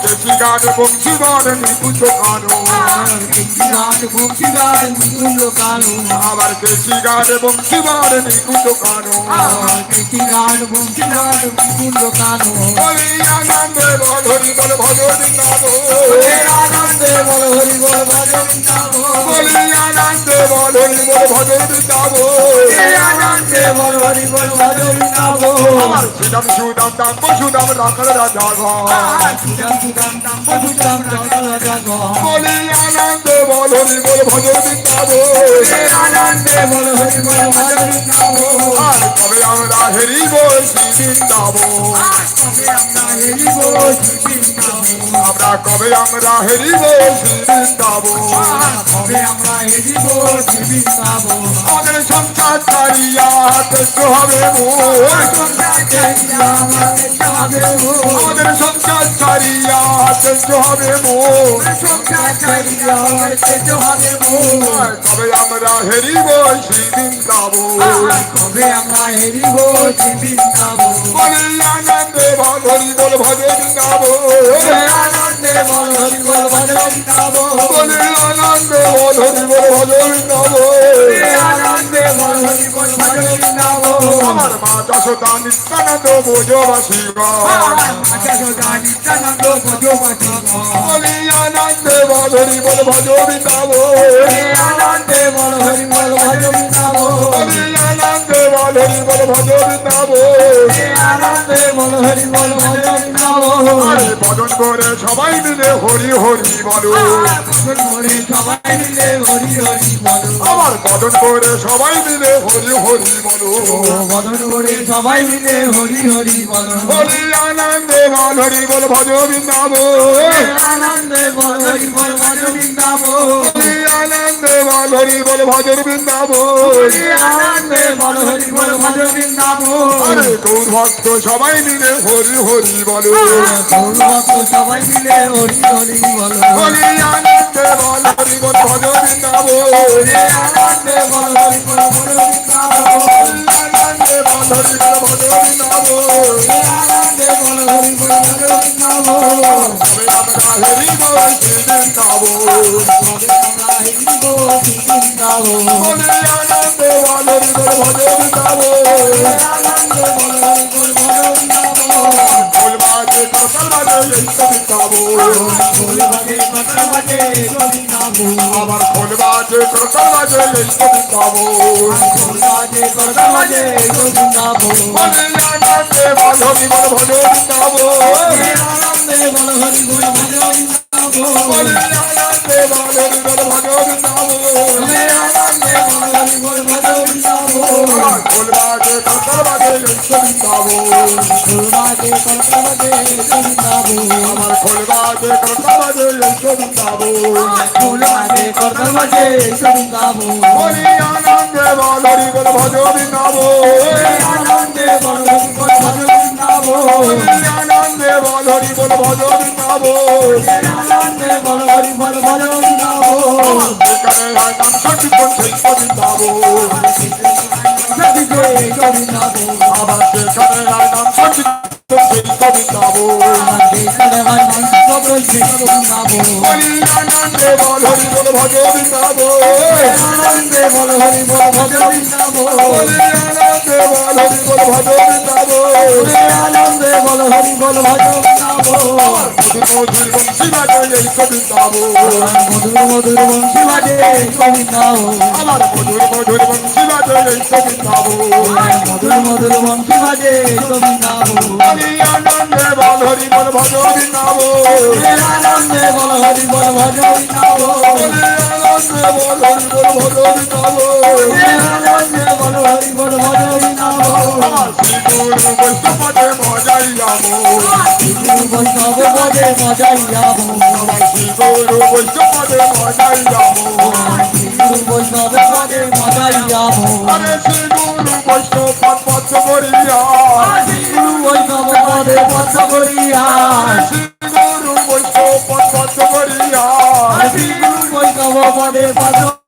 কেশি গান বংশী গান নিকুঞ্জ কানো কেশি গান বংশী গান নিকুঞ্জ কানো আবার কেশি গান বংশী গান নিকুঞ্জ কানো কেশি গান বংশী গান নিকুঞ্জ কানো বলি আনন্দে বল হরি বল ভজ বৃন্দাব আনন্দে বল হরি বল ভজ বৃন্দাব বলি আনন্দে বল হরি বল ভজ বৃন্দাব আনন্দে বল হরি বল ভজ বৃন্দাব আমার শ্রীরাম সুদাম দাম সুদাম রাখাল রাজা ঘর সুদাম সুদাম দাম সুদাম রাখাল রাজা ঘর বলি আনন্দে বল হরি বল ভজ বৃন্দাব আনন্দে বল হরি বল ভজ বৃন্দাব আর কবে আমরা হেরিব শ্রী বৃন্দাব আমরা কবে আমরা হেরিব শ্রী বৃন্দাব আমাদের সংসার ছাড়িয়া তেজ হবে মোর আমাদের সংসার ছাড়িয়া তেজ হবে মোর কবে আমরা হেরিব শ্রী বৃন্দাব বলি আনন্দে বল হরি বল ভজ বৃন্দাব বলি আনন্দে বল হরি বল ভজ বৃন্দাব আমার মা যশোদা নিত্যানন্দ বোঝবাসী বলি আনন্দে বল হরি বল ভজ বৃন্দাব বলি আনন্দে বল হরি বল ভজ বৃন্দাব আরে বদন করে সবাই মিলে হরি হরি বলো আমার বদন করে সবাই মিলে হরি হরি বলো সবাই মিলে হরি হরি বলো বলি আনন্দে বল হরি বল ভজ বৃন্দাব আনন্দে বল হরি বল ভজ বৃন্দাব বলি আনন্দে বল হরি বল ভজ বৃন্দাব আনন্দে বল হরি বল ভজ বৃন্দাব আরে গৌর ভক্ত সবাই মিলে হরি হরি বলো সবাই মিলে হরি হরি বলো বলি আনন্দে বল হরি বল ভজ বৃন্দাব আনন্দে বল হরি বল ভজ বৃন্দাব আনন্দে বল হরি বল ভজ বৃন্দাব আনন্দে বল হরি বল ভজ বৃন্দাব তবে আমরা হেরিব শ্রী বৃন্দাব আমরা হিন্দ বৃন্দাব বলি আনন্দে বল হরি বল ভজ বৃন্দাব আনন্দে বল হরি বল ভজ বৃন্দাব ঢোল বাজে করতাল বাজে এই তো বৃন্দাব বলে বাজে কথা বাজে বৃন্দাব আমার ঢোল বাজে করতাল বাজে এই তো বৃন্দাব বাজে কথা বাজে বৃন্দাব বলি আনন্দে বল হরি বল ভজ বৃন্দাব আনন্দে বল হরি বল ভজ বৃন্দাব বলি আনন্দে বল হরি বল ভজ বৃন্দাব আনন্দে বল হরি বল ভজ বৃন্দাব আমার ঢোল বাজে করতাল বাজে এই তো বৃন্দাব বাজে কথা বাজে বৃন্দাব আমার ঢোল বাজে করতাল বাজে এই তো বৃন্দাব ফুল বাজে কথা বাজে বৃন্দাব বলি আনন্দে বল হরি বল ভজ বৃন্দাব আনন্দে বল হরি বল ভজ বৃন্দাব বলি আনন্দে বল হরি বল ভজ বৃন্দাব আনন্দে বল হরি বল ভজ বৃন্দাব যেখানে হয় নাম সংকীর্তন সেই তো বৃন্দাব সদিকে বৃন্দাব আবার যেখানে হয় নাম সংকীর্তন সেই তো বৃন্দাব যেখানে হয় মন্ত্র বলছে বৃন্দাব বলি আনন্দে বল হরি বল ভজ বৃন্দাব আনন্দে বল হরি বল ভজ বৃন্দাব বলি আনন্দে বল হরি বল ভজ বৃন্দাব আনন্দে বল হরি বল ভজ বৃন্দাব মধুর মধুর বংশী বাজে এই তো বৃন্দাব মধুর মধুর বংশী বাজে বৃন্দাব আমার মধুর মধুর বংশী বাজে এই তো বৃন্দাব মধুর মধুর বংশী বাজে বৃন্দাব বলি আনন্দে বল হরি বল ভজ বৃন্দাব আনন্দে বল হরি বল ভজ বৃন্দাব বলি আনন্দে বল হরি বল ভজ বৃন্দাব আনন্দে বল হরি বল ভজ বৃন্দাব আমার শ্রী গুরু বৈষ্ণবপদে মজাই যাবো বৈষ্ণব পদে মজাই যাব আমার শ্রী গুরু বৈষ্ণবপদে মজাই যাবো বৈষ্ণব পদে মজাই যাব আরে শ্রী গুরু বৈষ্ণব পদ পথ করিয়া বৈষ্ণব পদে পথ করিয়া শ্রী গুরু বৈষ্ণব পদ পথ করিয়া বৈষ্ণব পদে পথ